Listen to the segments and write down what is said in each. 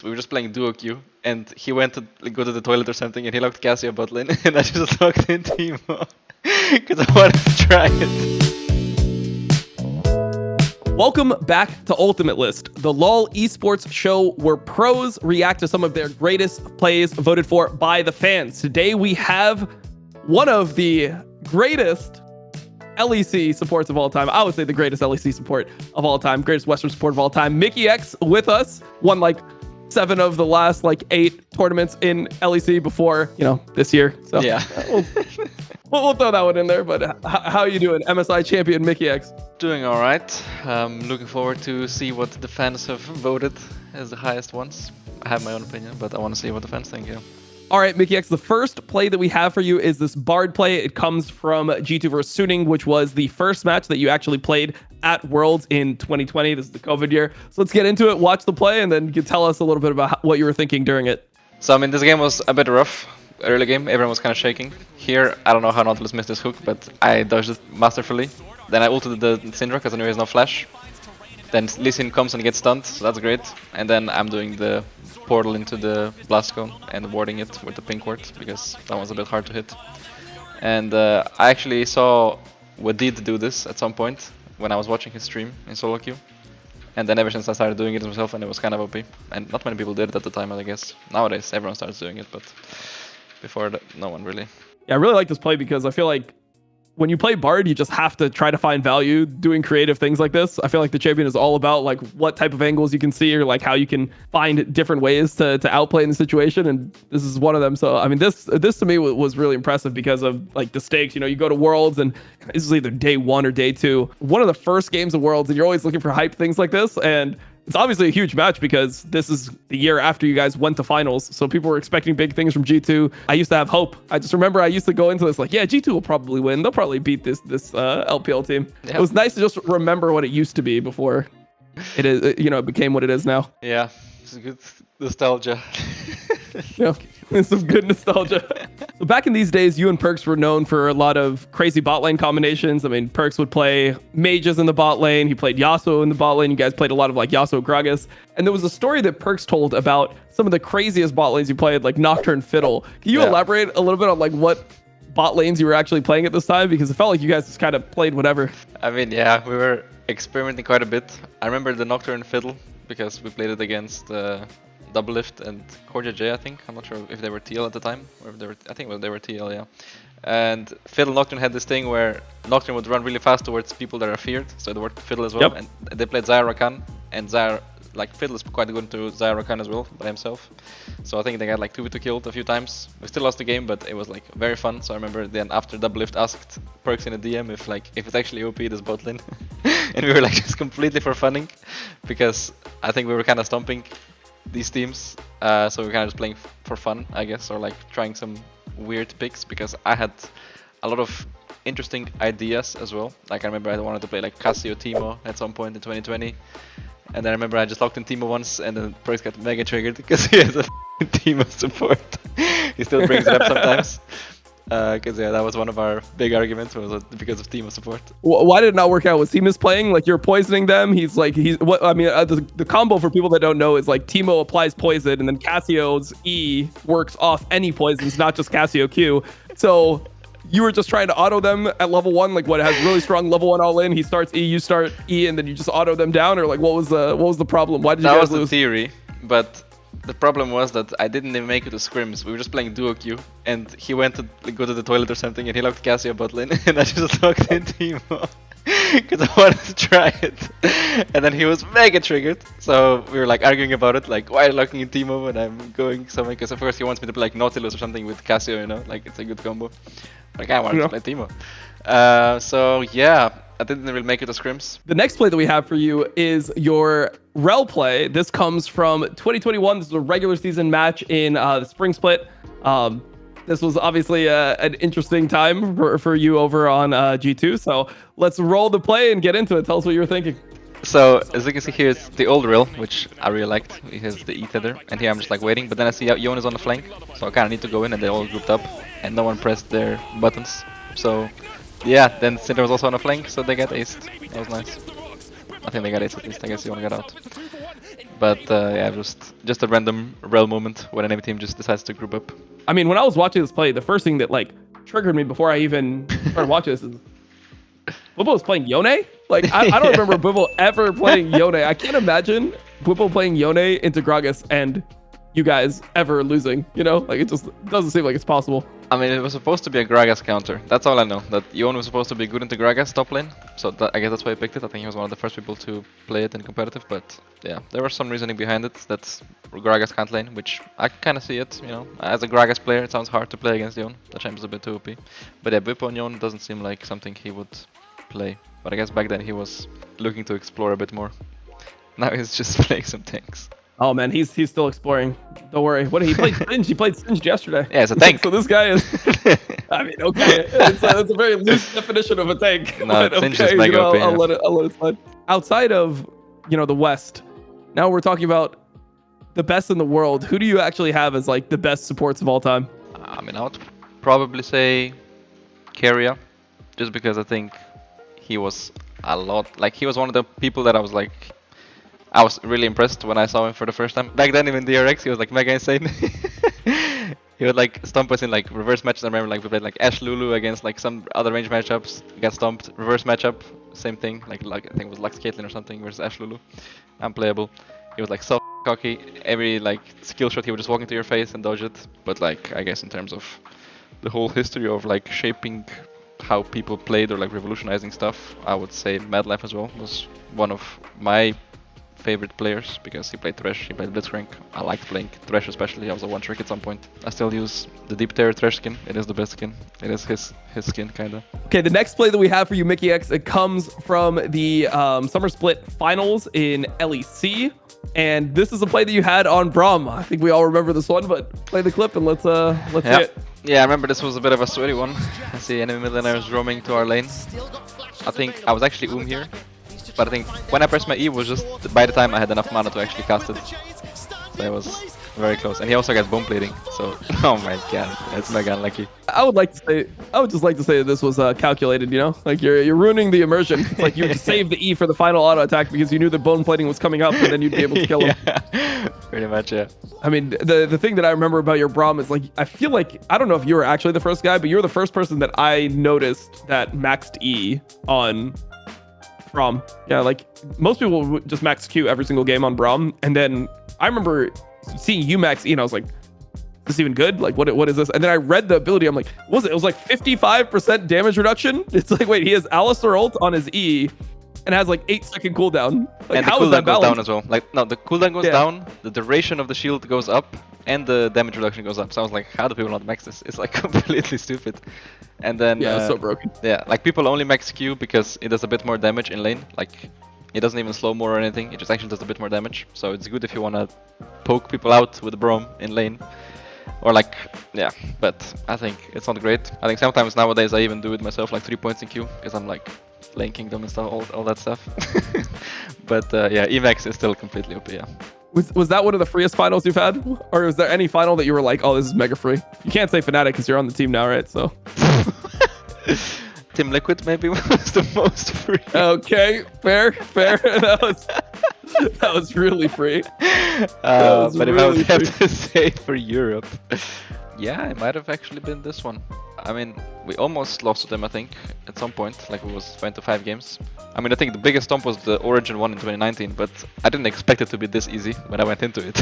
We were just playing duo queue, and he went to go to the toilet or something, and he locked Cassia bot lane, and I just locked in Teemo because I wanted to try it. Welcome back to Ultimate List, the LoL Esports show where pros react to some of their greatest plays voted for by the fans. Today we have one of the greatest LEC supports of all time. I would say the greatest LEC support of all time, greatest Western support of all time. Mikyx with us, won like 7 of the last 8 tournaments in LEC before, this year. So Yeah. we'll throw that one in there. But how you doing, MSI champion Mikyx? Doing alright. Looking forward to see what the fans have voted as the highest ones. I have my own opinion, but I want to see what the fans think, yeah. All right, Mikyx, the first play that we have for you is this Bard play. It comes from G2 vs Suning, which was the first match that you actually played at Worlds in 2020. This is the COVID year. So let's get into it, watch the play, and then you can tell us a little bit about what you were thinking during it. So, this game was a bit rough. Early game, everyone was kind of shaking. Here, I don't know how Nautilus missed this hook, but I dodged it masterfully. Then I ulted the Syndra because I knew he has no flash. Then Lee Sin comes and gets stunned, so that's great. And then I'm doing the portal into the blast cone and warding it with the pink ward because that was a bit hard to hit. And I actually saw Wadid do this at some point when I was watching his stream in solo queue. And then ever since I started doing it myself, and it was kind of OP. And not many people did it at the time, I guess. Nowadays everyone starts doing it, but before that, no one really. Yeah, I really like this play because I feel like when you play Bard, you just have to try to find value doing creative things like this. I feel like the champion is all about what type of angles you can see or how you can find different ways to outplay in the situation, and this is one of them. So this to me was really impressive because of the stakes. You go to Worlds and this is either day 1 or day 2. One of the first games of Worlds, and you're always looking for hype things like this, and it's obviously a huge match because this is the year after you guys went to finals. So people were expecting big things from G2. I used to have hope. I just remember I used to go into this yeah, G2 will probably win. They'll probably beat this LPL team. Yep. It was nice to just remember what it used to be before it became what it is now. Yeah, it's a good nostalgia. Yeah, it's some good nostalgia. So back in these days, you and Perkz were known for a lot of crazy bot lane combinations. Perkz would play mages in the bot lane. He played Yasuo in the bot lane. You guys played a lot of Yasuo Gragas. And there was a story that Perkz told about some of the craziest bot lanes you played, like Nocturne Fiddle. Can you elaborate a little bit on what bot lanes you were actually playing at this time? Because it felt like you guys just kind of played whatever. Yeah, we were experimenting quite a bit. I remember the Nocturne Fiddle because we played it against Double Lift and Cordia J, I think. I'm not sure if they were TL at the time, or if they were. I think they were TL, yeah. And Fiddle Nocturne had this thing where Nocturne would run really fast towards people that are feared, so it worked Fiddle as well. Yep. And they played Zyra Rakan, and Fiddle is quite good to Zyra Rakan as well by himself. So I think they got 2v2 killed a few times. We still lost the game, but it was very fun. So I remember then after Double Lift asked Perkz in a DM if it's actually OP this bot lane, and we were just completely for funning because I think we were kind of stomping these teams, so we're kind of just playing for fun, I guess, or trying some weird picks because I had a lot of interesting ideas as well. I remember I wanted to play Cassio Teemo at some point in 2020, and then I remember I just locked in Teemo once, and then Perkz got mega triggered because he has a Teemo support. He still brings it up sometimes. Because that was one of our big arguments was because of Teemo support. Why did it not work out? Was he misplaying? You're poisoning them. The combo for people that don't know is Teemo applies poison and then Cassio's E works off any poisons, not just Cassio Q. So you were just trying to auto them at level 1, what has really strong level 1 all in. He starts E, you start E, and then you just auto them down, or what was the problem? Why did you guys lose? That was the theory, but the problem was that I didn't even make it to scrims. We were just playing duo queue, and he went to go to the toilet or something, and he locked Cassia bot lane, and I just locked in Teemo because I wanted to try it. And then he was mega triggered, so we were arguing about it, why are you locking in Teemo when I'm going somewhere? Because of course he wants me to play Nautilus or something with Cassio, it's a good combo. I wanted to play Teemo. So yeah, I didn't really make it to scrims. The next play that we have for you is your Rel play. This comes from 2021. This is a regular season match in the Spring Split. This was obviously an interesting time for you over on G2. So let's roll the play and get into it. Tell us what you were thinking. So as you can see here, it's the old Rel, which I really liked. He has the E-tether, and here I'm just waiting. But then I see Yon is on the flank, so I kind of need to go in, and they all grouped up, and no one pressed their buttons. So yeah, then Syndra was also on the flank, so they got aced. That was nice. I think they got aced at least. I guess Yon got out. But yeah, just a random rel moment when an enemy team just decides to group up. I mean, when I was watching this play, the first thing that like triggered me before I even started watching this is Bwipo was playing Yone. Like I don't remember Bwipo ever playing Yone. I can't imagine Bwipo playing Yone into Gragas and you guys ever losing. You know, like it just doesn't seem like it's possible. I mean, it was supposed to be a Gragas counter. That's all I know. That Yone was supposed to be good into Gragas top lane. So I guess that's why I picked it. I think he was one of the first people to play it in competitive. But yeah, there was some reasoning behind it. That's Gragas can't lane, which I kind of see it. You know, as a Gragas player, it sounds hard to play against Yone. The champ is a bit too OP. But yeah, Bwipo on Yone doesn't seem like something he would play. But I guess back then he was looking to explore a bit more. Now he's just playing some tanks. Oh man, he's still exploring. Don't worry. What did he play? Singed. He played Singed yesterday. Yeah, it's a tank. So this guy is. I mean, okay, it's a very loose definition of a tank. No, Singed is mega OP. I'll let it slide. Outside of the West, now we're talking about the best in the world. Who do you actually have as like the best supports of all time? I mean, I would probably say Keria, just because I think he was a lot. Like he was one of the people that I was really impressed when I saw him for the first time. Back then, even DRX, he was like mega insane. He would like stomp us in like reverse matches. I remember like we played like Ashe Lulu against like some other range matchups. We got stomped. Reverse matchup, same thing. Like I think it was Lux Caitlyn or something versus Ashe Lulu. Unplayable. He was like so cocky. Every like skill shot he would just walk into your face and dodge it. But like I guess in terms of the whole history of like shaping how people played or like revolutionizing stuff, I would say Madlife as well was one of my favorite players because he played Thresh, he played Blitzcrank. I liked playing Thresh especially. I was a one trick at some point. I still use the Deep Terror Thresh skin. It is the best skin. It is his skin kinda. Okay, the next play that we have for you, Mikyx, it comes from the Summer Split Finals in LEC. And this is a play that you had on Braum. I think we all remember this one, but play the clip and let's see it. Yeah, I remember this was a bit of a sweaty one. I see enemy millionaires roaming to our lane. I think I was actually here. But I think when I pressed my E was just by the time I had enough mana to actually cast it. So it was very close. And he also gets bone plating. So oh my god, it's mega unlucky. I would just like to say that this was calculated, you know? Like you're ruining the immersion. It's like you saved the E for the final auto attack because you knew that bone plating was coming up and then you'd be able to kill him. Yeah, pretty much, yeah. I mean, the thing that I remember about your Braum is like I feel like I don't know if you were actually the first guy, but you were the first person that I noticed that maxed E on Braum. Yeah, like most people would just max Q every single game on Braum, and then I remember seeing you max E and I was like, is this even good? Like what is this? And then I read the ability, I'm like, what was it? It was like 55% damage reduction. It's like, wait, he has Alistar ult on his E and has like 8-second cooldown. Like and the how is that cooldown goes balanced? down as well. Like no, the cooldown goes down, the duration of the shield goes up, and the damage reduction goes up. So I was like, how do people not max this? It's like completely stupid. And then yeah, it's so broken. Yeah, like people only max Q because it does a bit more damage in lane. Like it doesn't even slow more or anything. It just actually does a bit more damage. So it's good if you wanna poke people out with Braum in lane. Or like, yeah, but I think it's not great. I think sometimes nowadays I even do it myself, like 3 points in Q, because I'm like lane kingdom and stuff, all that stuff. But yeah, Emax is still completely OP, yeah. Was that one of the freest finals you've had? Or was there any final that you were like, oh, this is mega free? You can't say Fnatic because you're on the team now, right? So Team Liquid maybe was the most free. Okay, fair. That was really free. But really if I would have to say for Europe, yeah, it might have actually been this one. I mean, we almost lost to them, I think, at some point. Like, it was 25 games. I mean, I think the biggest stomp was the Origin one in 2019, but I didn't expect it to be this easy when I went into it.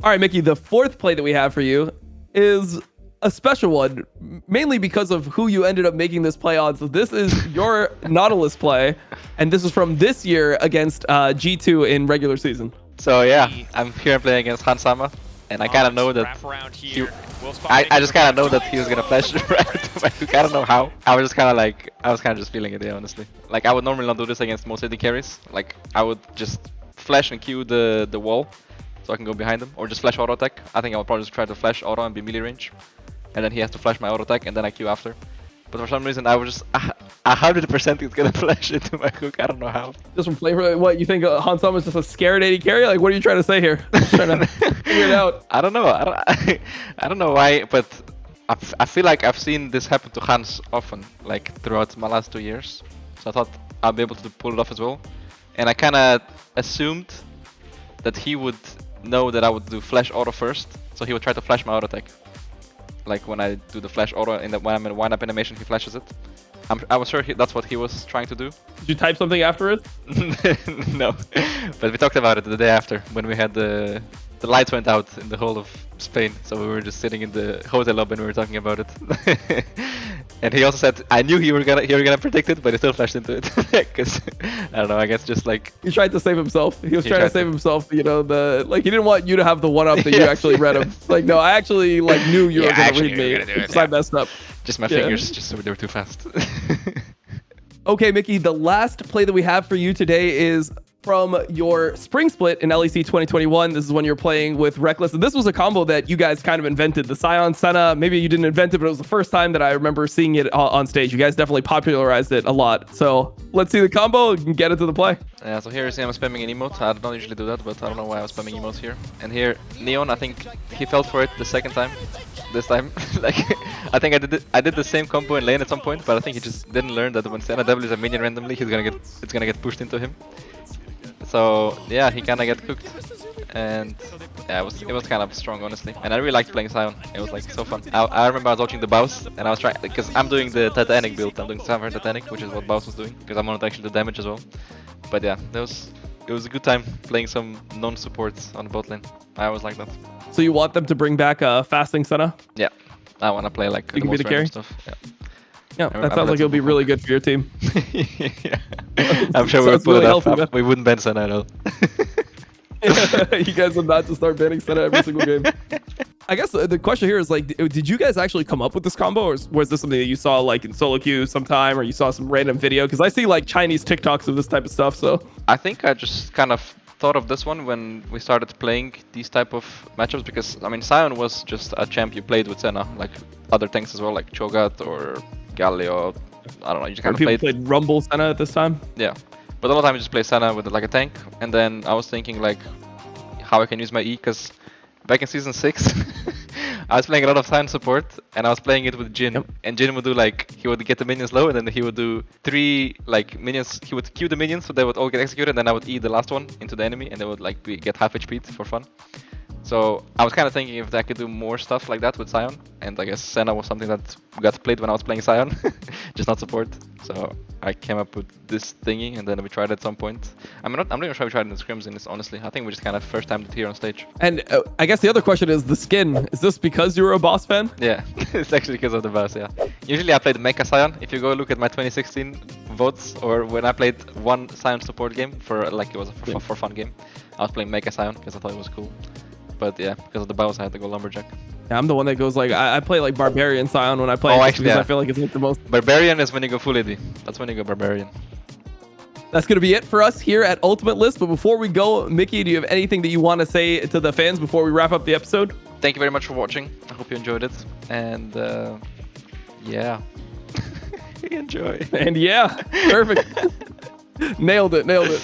All right, Mickey, the fourth play that we have for you is a special one, mainly because of who you ended up making this play on. So this is your Nautilus play, and this is from this year against G2 in regular season. So yeah, I'm here playing against Hansama, and I kind of know that I just kind of know that he was gonna flash right to my hook. I don't know how. I was kind of just feeling it, yeah, honestly. Like I would normally not do this against most AD carries. Like I would just flash and Q the wall, so I can go behind him, or just flash auto attack. I think I would probably just try to flash auto and be melee range, and then he has to flash my auto attack, and then I Q after. But for some reason, I was just 100% he's gonna flash into my hook. I don't know how. Just from flavor, what you think? Hansama is just a scared AD carry? Like, what are you trying to say here? I'm just trying to figure it out. I don't know. I don't know why, but I feel like I've seen this happen to Hans often, like throughout my last 2 years. So I thought I'd be able to pull it off as well. And I kind of assumed that he would know that I would do flash auto first, so he would try to flash my auto attack. Like when I do the flash auto, when I'm in wind up animation, he flashes it. I was sure that's what he was trying to do. Did you type something afterwards? No, but we talked about it the day after when we had the lights went out in the whole of Spain, so we were just sitting in the hotel lobby and we were talking about it. And he also said, I knew you were gonna predict it, but he still flashed into it. Because I don't know, I guess just like he tried to save himself. He was trying to save himself. You know, he didn't want you to have the one up that you actually read him. Like, no, I actually knew you were gonna read me. Because I messed up. Just my fingers, they were too fast. Okay, Mickey, the last play that we have for you today is from your spring split in LEC 2021. This is when you're playing with Reckless. And this was a combo that you guys kind of invented. The Sion-Senna, maybe you didn't invent it, but it was the first time that I remember seeing it on stage. You guys definitely popularized it a lot. So let's see the combo and get into the play. Yeah, so here you see I'm spamming an emote. I don't usually do that, but I don't know why I was spamming emotes here. And here, Neon, I think he fell for it the second time. This time, like, I think I did the same combo in lane at some point, but I think he just didn't learn that when Senna W's a minion randomly, it's gonna get pushed into him. So yeah, he kinda got cooked, and yeah, it was kind of strong, honestly. And I really liked playing Sion. It was like so fun. I remember I was watching the Baus, and I was trying, because I'm doing the Titanic build. I'm doing Summer Titanic, which is what Baus was doing, because I wanted to actually do damage as well. But yeah, it was a good time playing some non-supports on the bot lane. I always like that. So you want them to bring back fasting Senna? Yeah, I want to play like you the can be the carry stuff. Yeah. Yeah, that sounds like it'll be really good for your team. Yeah. I'm sure we would pull it off. We wouldn't ban Senna at all. You guys would not to start banning Senna every single game. I guess the question here is like, did you guys actually come up with this combo, or was this something that you saw like in solo queue sometime, or you saw some random video? Because I see like Chinese TikToks of this type of stuff. So I think I just kind of thought of this one when we started playing these type of matchups, because I mean Sion was just a champ you played with Senna, like other tanks as well, like Cho'Gath or Galio. I don't know, you just kind of played Rumble Senna at this time. Yeah, but a lot of time you just play Senna with like a tank, and then I was thinking like how I can use my E, because back in season 6 I was playing a lot of Sion support, and I was playing it with Jhin. Yep. And Jhin would do like, he would get the minions low, and then he would do 3 like minions, he would Q the minions so they would all get executed, and then I would E the last one into the enemy, and they would like get half HP for fun. So I was kind of thinking if I could do more stuff like that with Sion, and I guess Senna was something that got played when I was playing Sion, just not support. So I came up with this thingy, and then we tried it at some point. I'm not even sure we tried it in the scrims in this, honestly. I think we just kind of first timed it here on stage. And I guess the other question is the skin. Is this because you were a boss fan? Yeah, it's actually because of the boss, yeah. Usually I played Mecha Sion. If you go look at my 2016 votes, or when I played one Sion support game for like, it was a for fun game, I was playing Mecha Sion because I thought it was cool. But yeah, because of the boss, I had to go Lumberjack. Yeah, I'm the one that goes like, I play like Barbarian Sion when I play, actually, because I feel like it's like the most... Barbarian is when you go full AD. That's when you go Barbarian. That's going to be it for us here at Ultimate List. But before we go, Mickey, do you have anything that you want to say to the fans before we wrap up the episode? Thank you very much for watching. I hope you enjoyed it. And yeah, enjoy. And yeah, perfect. Nailed it.